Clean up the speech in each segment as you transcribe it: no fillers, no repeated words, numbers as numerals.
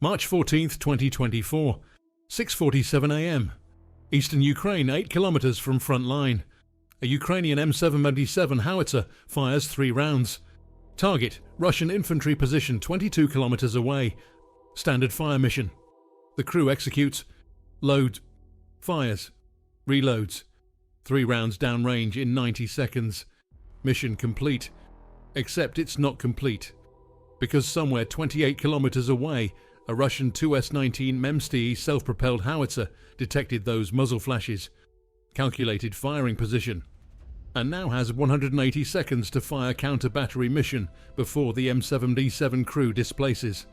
March 14th, 2024, 6:47 a.m. Eastern Ukraine, 8 kilometers from front line. A Ukrainian M777 howitzer fires 3 rounds. Target, Russian infantry position 22 kilometers away. Standard fire mission. The crew executes, loads, fires, reloads. 3 rounds downrange in 90 seconds. Mission complete. Except it's not complete, because somewhere 28 kilometers away, a Russian 2S19 Msta self-propelled howitzer detected those muzzle flashes, calculated firing position, and now has 180 seconds to fire counter-battery mission before the M777 crew displaces.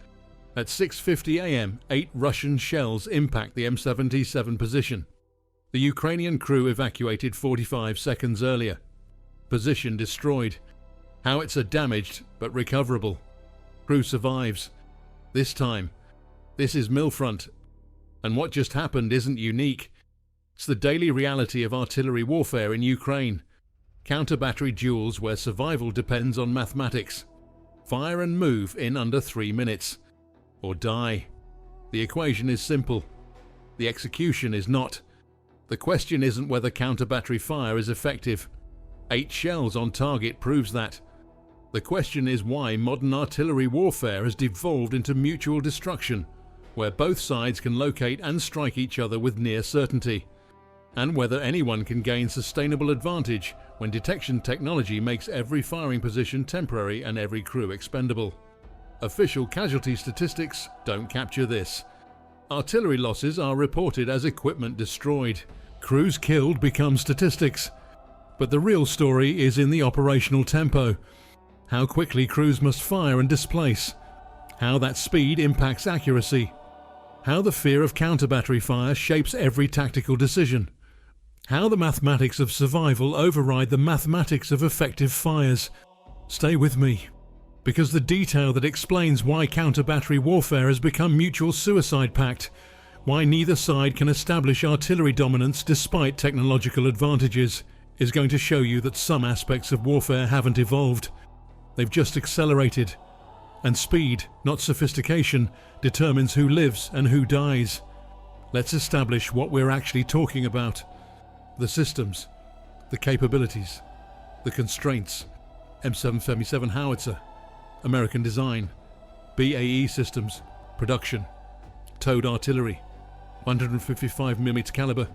At 6:50 a.m, 8 Russian shells impact the M777 position. The Ukrainian crew evacuated 45 seconds earlier. Position destroyed. Howitzer damaged but recoverable. Crew survives. This time, this is MilFront. And what just happened isn't unique. It's the daily reality of artillery warfare in Ukraine. Counter-battery duels where survival depends on mathematics. Fire and move in under 3 minutes. Or die. The equation is simple. The execution is not. The question isn't whether counter-battery fire is effective. 8 shells on target proves that. The question is why modern artillery warfare has devolved into mutual destruction, where both sides can locate and strike each other with near certainty, and whether anyone can gain sustainable advantage when detection technology makes every firing position temporary and every crew expendable. Official casualty statistics don't capture this. Artillery losses are reported as equipment destroyed. Crews killed become statistics. But the real story is in the operational tempo. How quickly crews must fire and displace. How that speed impacts accuracy. How the fear of counter-battery fire shapes every tactical decision. How the mathematics of survival override the mathematics of effective fires. Stay with me, because the detail that explains why counter-battery warfare has become mutual suicide pact, why neither side can establish artillery dominance despite technological advantages, is going to show you that some aspects of warfare haven't evolved. They've just accelerated. And speed, not sophistication, determines who lives and who dies. Let's establish what we're actually talking about. The systems, the capabilities, the constraints. M777 howitzer, American design. BAE systems, production. Towed artillery, 155mm caliber.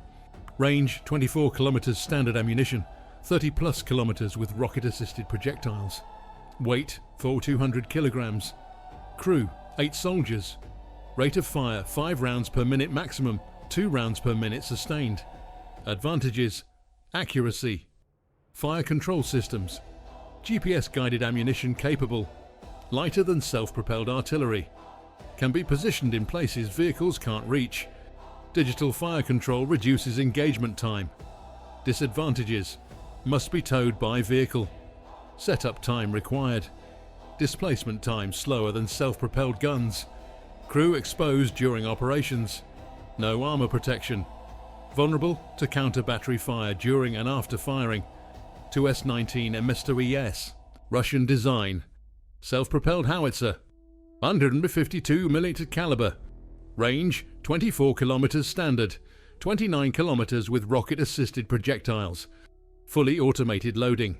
Range 24 kilometers standard ammunition, 30 plus kilometers with rocket-assisted projectiles. Weight 200 kilograms. Crew 8 soldiers. Rate of fire 5 rounds per minute maximum, 2 rounds per minute sustained. Advantages: accuracy, fire control systems, GPS guided ammunition capable, lighter than self-propelled artillery, can be positioned in places vehicles can't reach. Digital fire control reduces engagement time. Disadvantages: must be towed by vehicle. Setup time required. Displacement time slower than self-propelled guns. Crew exposed during operations. No armor protection. Vulnerable to counter-battery fire during and after firing. 2S19 Msta. Russian design. Self-propelled howitzer. 152mm caliber. Range 24 kilometers standard. 29 kilometers with rocket-assisted projectiles. Fully automated loading.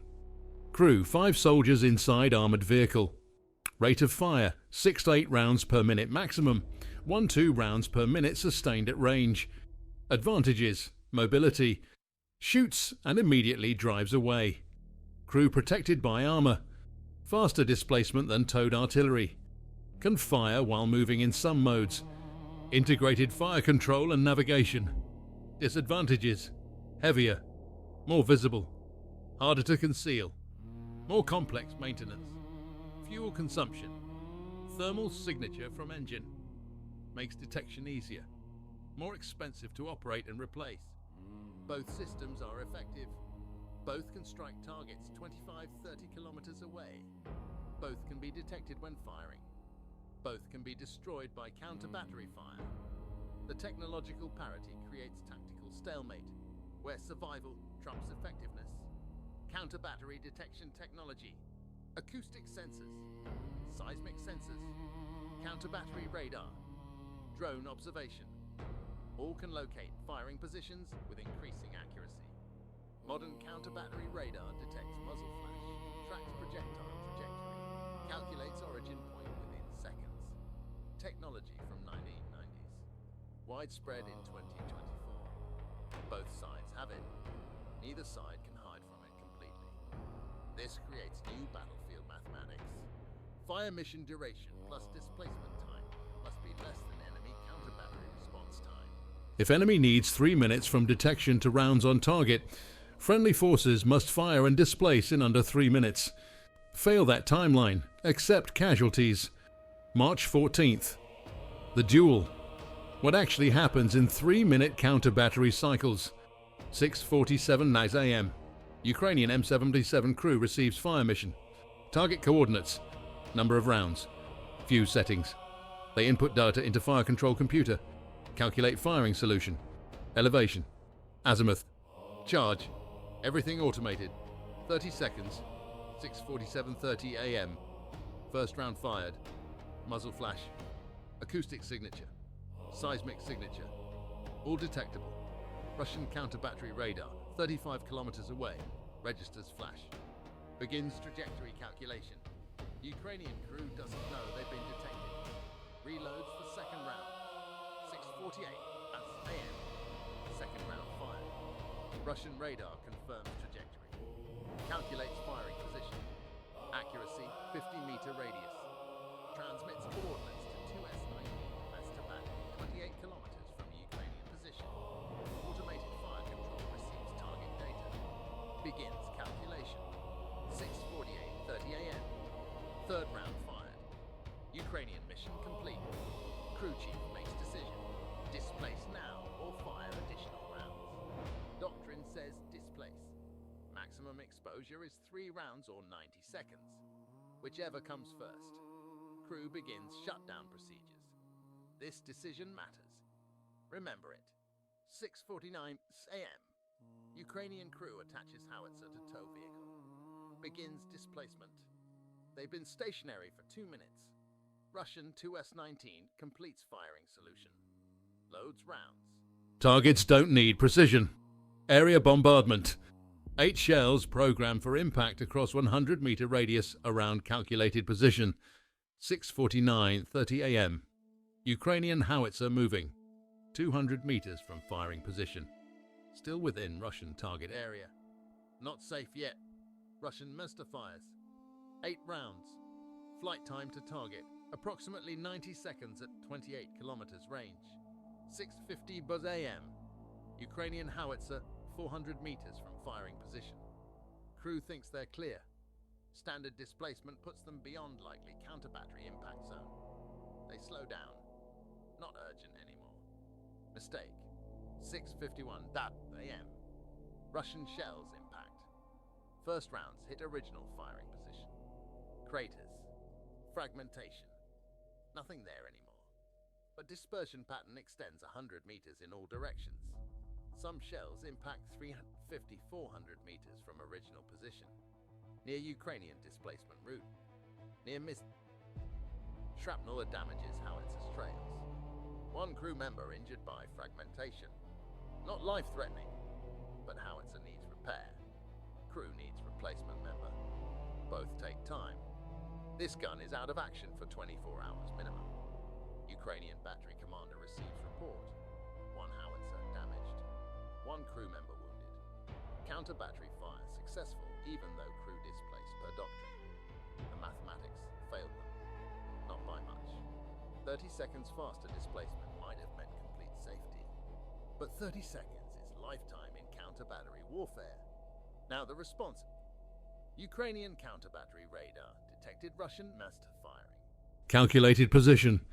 Crew 5 soldiers inside armoured vehicle. Rate of fire 6 to 8 rounds per minute maximum, 1-2 rounds per minute sustained at range. Advantages: mobility, shoots and immediately drives away. Crew protected by armour. Faster displacement than towed artillery. Can fire while moving in some modes. Integrated fire control and navigation. Disadvantages: heavier, more visible, harder to conceal. More complex maintenance. Fuel consumption. Thermal signature from engine. Makes detection easier. More expensive to operate and replace. Both systems are effective. Both can strike targets 25-30 kilometers away. Both can be detected when firing. Both can be destroyed by counter-battery fire. The technological parity creates tactical stalemate, where survival trumps effectiveness. Counter-battery detection technology, acoustic sensors, seismic sensors, counter-battery radar, Drone observation. All can locate firing positions with increasing accuracy. Modern counter-battery radar detects muzzle flash, tracks projectile trajectory, calculates origin point within seconds. Technology from 1990s. Widespread in 2024. Both sides have it. Neither side can hide from it completely. This creates new battlefield mathematics. Fire mission duration plus displacement time must be less than enemy counter-battery response time. If enemy needs 3 minutes from detection to rounds on target, friendly forces must fire and displace in under 3 minutes. Fail that timeline, accept casualties. March 14th. The Duel. What actually happens in 3-minute counter-battery cycles. 6:47 Msta. Ukrainian M777 crew receives fire mission. Target coordinates. Number of rounds. Fuse settings. They input data into fire control computer. Calculate firing solution. Elevation. Azimuth. Charge. Everything automated. 30 seconds. 6:47:30 AM. First round fired. Muzzle flash. Acoustic signature. Seismic signature. All detectable. Russian counter-battery radar, 35 kilometers away. Registers flash. Begins trajectory calculation. Ukrainian crew doesn't know they've been detected. Reloads for second round. 6:48 AM. Second round fired. Russian radar confirms trajectory. Calculates firing position. Accuracy 50-meter radius. Transmits coordinates to 2S19 Msta, 28 kilometers from Ukrainian position. Automated fire control receives target data. Begins calculation. 6:48:30 AM. Third round fired. Ukrainian mission complete. Crew chief makes decision. Displace now or fire additional rounds. Doctrine says displace. Maximum exposure is 3 rounds or 90 seconds. Whichever comes first. Crew begins shutdown procedures. This decision matters. Remember it. 6:49 AM. Ukrainian crew attaches howitzer to tow vehicle. Begins displacement. They've been stationary for 2 minutes. Russian 2S19 completes firing solution. Loads rounds. Targets don't need precision. Area bombardment. 8 shells programmed for impact across 100-meter radius around calculated position. 6:49:30 AM. Ukrainian howitzer moving. 200 meters from firing position. Still within Russian target area. Not safe yet. Russian Msta fires. 8 rounds. Flight time to target. Approximately 90 seconds at 28 kilometers range. 6:50 AM. Ukrainian howitzer 400 meters from firing position. Crew thinks they're clear. Standard displacement puts them beyond likely counter-battery impact zone. They slow down. Not urgent anymore. Mistake. 6:51 AM. Russian shells impact. First rounds hit original firing position. Craters. Fragmentation. Nothing there anymore. But dispersion pattern extends 100 meters in all directions. Some shells impact 350-400 meters from original position. Near Ukrainian displacement route. Near shrapnel that damages howitzer's trails. 1 crew member injured by fragmentation. Not life-threatening, but howitzer needs repair. Crew needs replacement member. Both take time. This gun is out of action for 24 hours minimum. Ukrainian battery commander receives report. 1 howitzer damaged. 1 crew member wounded. Counter-battery fire successful even though crew displaced per doctrine. The mathematics failed them. Not by much. 30 seconds faster displacement might have meant complete safety. But 30 seconds is lifetime in counter-battery warfare. Now the response. Ukrainian counter-battery radar detected Russian Msta firing. Calculated position.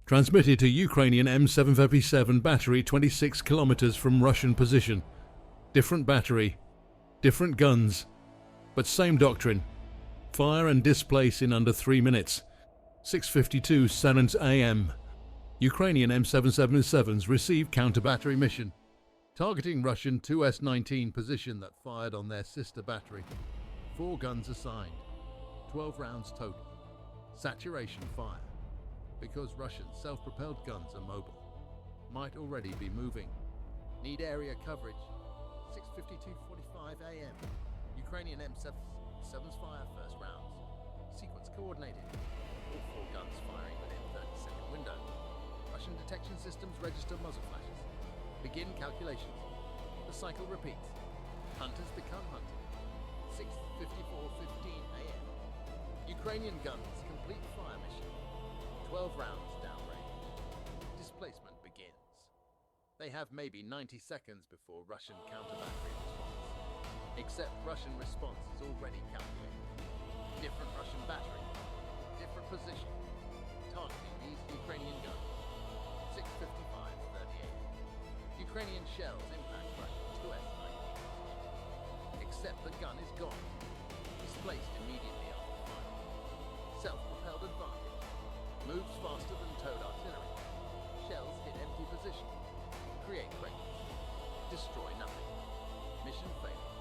Transmitted to Ukrainian M777 battery 26 kilometers from Russian position. Different battery. Different guns. But same doctrine. Fire and displace in under 3 minutes. 6:52 AM. Ukrainian M777s receive counter-battery mission. Targeting Russian 2S19 position that fired on their sister battery. 4 guns assigned. 12 rounds total. Saturation fire. Because Russian self-propelled guns are mobile. Might already be moving. Need area coverage. 6:52:45 a.m. Ukrainian M777's fire first rounds. Sequence coordinated. All 4 guns firing within 30-second window. Russian detection systems register muzzle flashes. Begin calculations. The cycle repeats. Hunters become hunted. 6:54:15 a.m. Ukrainian guns complete fire mission. 12 rounds downrange. Displacement begins. They have maybe 90 seconds before Russian counter-battery response. Except Russian response is already calculated. Different Russian battery. Different position. Targeting these Ukrainian guns. 6:55:38. Ukrainian shells impact Russian 2S19 position. Except the gun is gone. Displaced immediately after fire. Self-propelled advantage. Moves faster than towed artillery. Shells hit empty position. Create craters. Destroy nothing. Mission failure.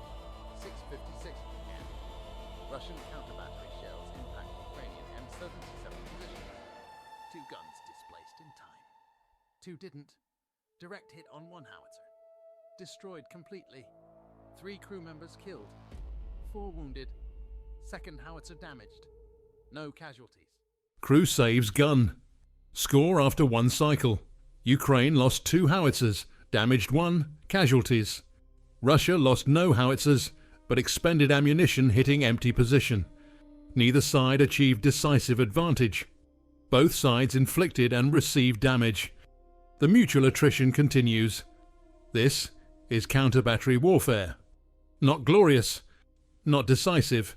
6:56 p.m. Russian counter-battery shells impact Ukrainian M777 position. 2 guns displaced in time. 2 didn't. Direct hit on 1 howitzer. Destroyed completely. 3 crew members killed. 4 wounded. 2nd howitzer damaged. No casualties. Crew saves gun. Score after 1 cycle. Ukraine lost 2 howitzers, damaged 1, casualties. Russia lost no howitzers, but expended ammunition hitting empty position. Neither side achieved decisive advantage. Both sides inflicted and received damage. The mutual attrition continues. This is counter-battery warfare. Not glorious, not decisive,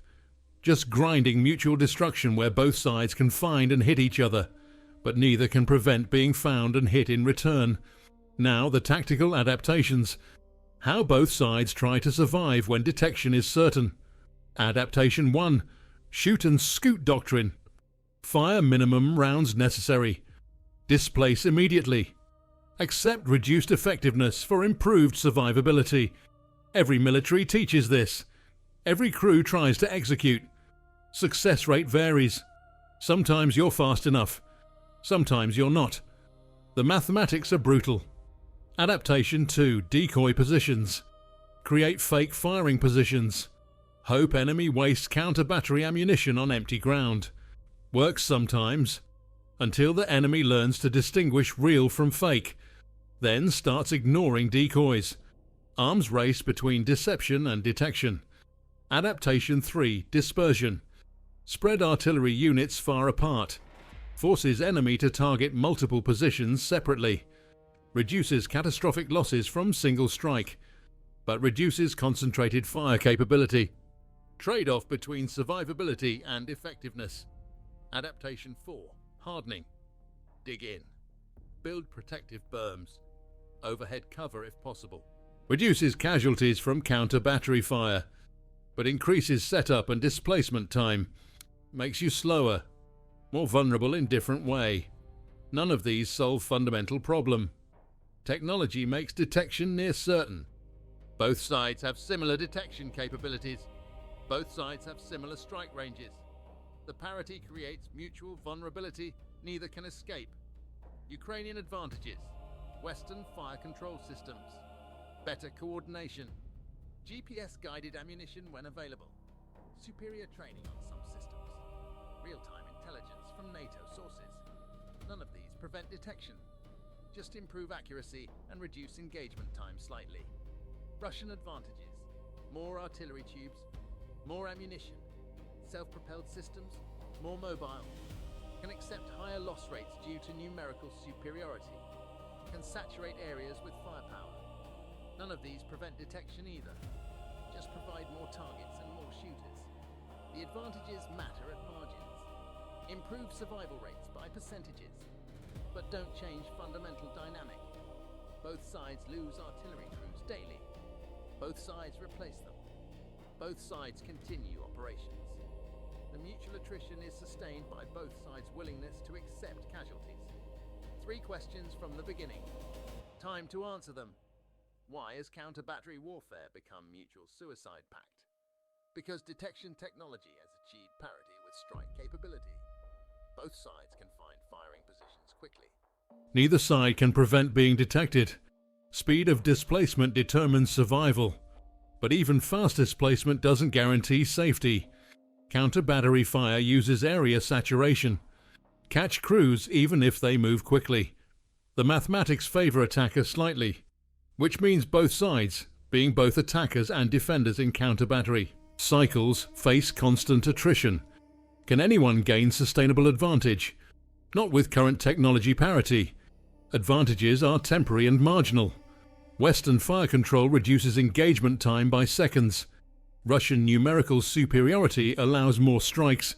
just grinding mutual destruction where both sides can find and hit each other, but neither can prevent being found and hit in return. Now the tactical adaptations. How both sides try to survive when detection is certain. Adaptation 1. Shoot and scoot doctrine. Fire minimum rounds necessary. Displace immediately. Accept reduced effectiveness for improved survivability. Every military teaches this. Every crew tries to execute. Success rate varies. Sometimes you're fast enough. Sometimes you're not. The mathematics are brutal. Adaptation 2. Decoy positions. Create fake firing positions. Hope enemy wastes counter-battery ammunition on empty ground. Works sometimes, until the enemy learns to distinguish real from fake, then starts ignoring decoys. Arms race between deception and detection. Adaptation 3. Dispersion. Spread artillery units far apart. Forces enemy to target multiple positions separately. Reduces catastrophic losses from single strike, but reduces concentrated fire capability. Trade-off between survivability and effectiveness. Adaptation 4. Hardening. Dig in. Build protective berms. Overhead cover if possible. Reduces casualties from counter-battery fire, but increases setup and displacement time. Makes you slower, more vulnerable in different way. None of these solve fundamental problem. Technology makes detection near certain. Both sides have similar detection capabilities. Both sides have similar strike ranges. The parity creates mutual vulnerability neither can escape. Ukrainian advantages. Western fire control systems. Better coordination. GPS-guided ammunition when available. Superior training on some systems. Real-time intelligence from NATO sources. None of these prevent detection. Just improve accuracy and reduce engagement time slightly. Russian advantages. More artillery tubes. More ammunition. Self-propelled systems. More mobile. Can accept higher loss rates due to numerical superiority. Can saturate areas with firepower. None of these prevent detection either. Just provide more targets and more shooters. The advantages matter at margins. Improve survival rates by percentages, but don't change fundamental dynamic. Both sides lose artillery crews daily. Both sides replace them. Both sides continue operations. The mutual attrition is sustained by both sides' willingness to accept casualties. 3 questions from the beginning. Time to answer them. Why has counter-battery warfare become mutual suicide pact? Because detection technology has achieved parity with strike capability. Both sides can find firing positions quickly. Neither side can prevent being detected. Speed of displacement determines survival, but even fast displacement doesn't guarantee safety. Counter-battery fire uses area saturation. Catch crews even if they move quickly. The mathematics favour attackers slightly, which means both sides, being both attackers and defenders in counter-battery cycles, face constant attrition. Can anyone gain sustainable advantage? Not with current technology parity. Advantages are temporary and marginal. Western fire control reduces engagement time by seconds. Russian numerical superiority allows more strikes.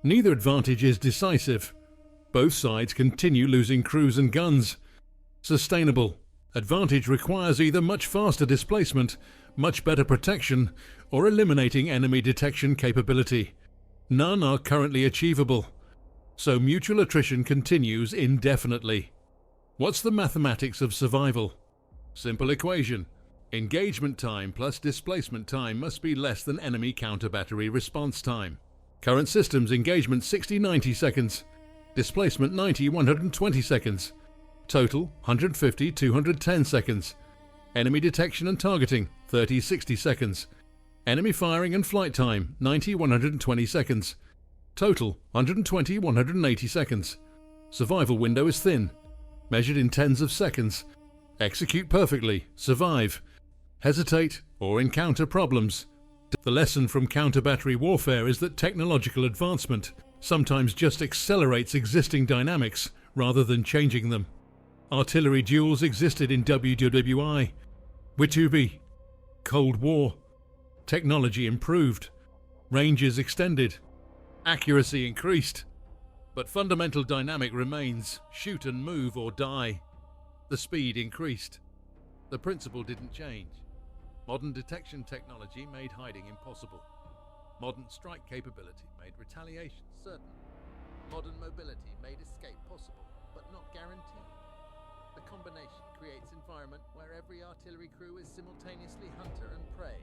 Neither advantage is decisive. Both sides continue losing crews and guns. Sustainable. Advantage requires either much faster displacement, much better protection, or eliminating enemy detection capability. None are currently achievable. So mutual attrition continues indefinitely. What's the mathematics of survival? Simple equation. Engagement time plus displacement time must be less than enemy counter-battery response time. Current systems engagement 60-90 seconds. Displacement 90-120 seconds. Total 150-210 seconds. Enemy detection and targeting 30-60 seconds. Enemy firing and flight time 90-120 seconds. Total 120-180 seconds. Survival window is thin, measured in tens of seconds. Execute perfectly, survive, hesitate, or encounter problems. The lesson from counter-battery warfare is that technological advancement sometimes just accelerates existing dynamics rather than changing them. Artillery duels existed in WWI, Witubi, Cold War. Technology improved, ranges extended, accuracy increased, but fundamental dynamic remains: shoot and move or die. The speed increased. The principle didn't change. Modern detection technology made hiding impossible. Modern strike capability made retaliation certain. Modern mobility made escape possible, but not guaranteed. The combination creates environment where every artillery crew is simultaneously hunter and prey.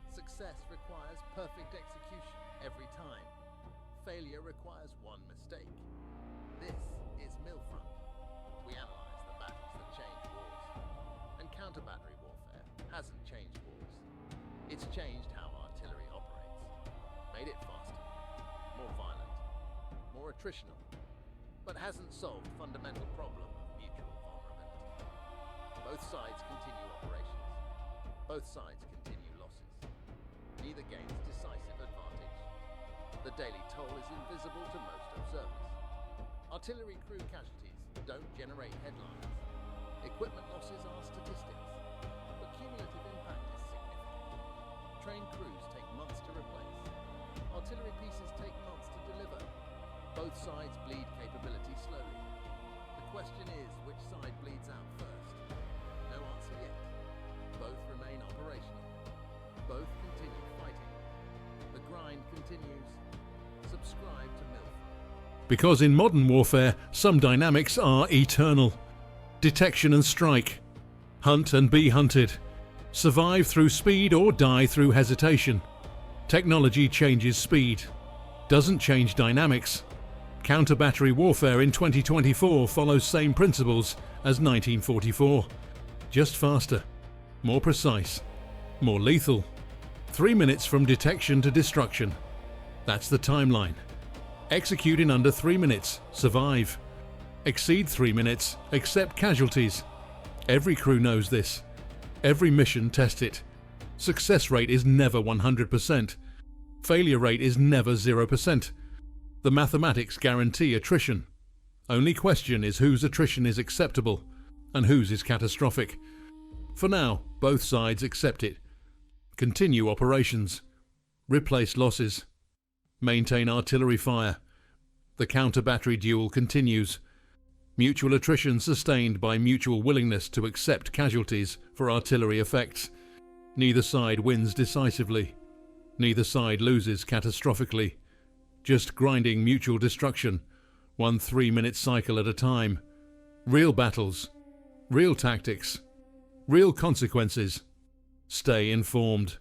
Success requires perfect execution every time. Failure requires one mistake. This is MilFront. We analyze the battles that change wars. And counter-battery warfare hasn't changed wars. It's changed how artillery operates. Made it faster, more violent, more attritional, but hasn't solved the fundamental problem of mutual vulnerability. Both sides continue operations. Both sides continue losses. Neither gains decisive advantage. The daily toll is invisible to most observers. Artillery crew casualties don't generate headlines. Equipment losses are statistics, but cumulative impact is significant. Trained crews take months to replace. Artillery pieces take months to deliver. Both sides bleed capability slowly. The question is, which side bleeds out first? No answer yet. Both remain operational. Both continue fighting. The grind continues. Subscribe to MilFront. Because in modern warfare, some dynamics are eternal. Detection and strike. Hunt and be hunted. Survive through speed or die through hesitation. Technology changes speed. Doesn't change dynamics. Counter-battery warfare in 2024 follows same principles as 1944. Just faster. More precise. More lethal. 3 minutes from detection to destruction. That's the timeline. Execute in under 3 minutes. Survive. Exceed 3 minutes. Accept casualties. Every crew knows this. Every mission tests it. Success rate is never 100%. Failure rate is never 0%. The mathematics guarantee attrition. Only question is whose attrition is acceptable and whose is catastrophic. For now, both sides accept it. Continue operations. Replace losses. Maintain artillery fire. The counter-battery duel continues. Mutual attrition sustained by mutual willingness to accept casualties for artillery effects. Neither side wins decisively. Neither side loses catastrophically. Just grinding mutual destruction, 1 3-minute cycle at a time. Real battles. Real tactics. Real consequences. Stay informed.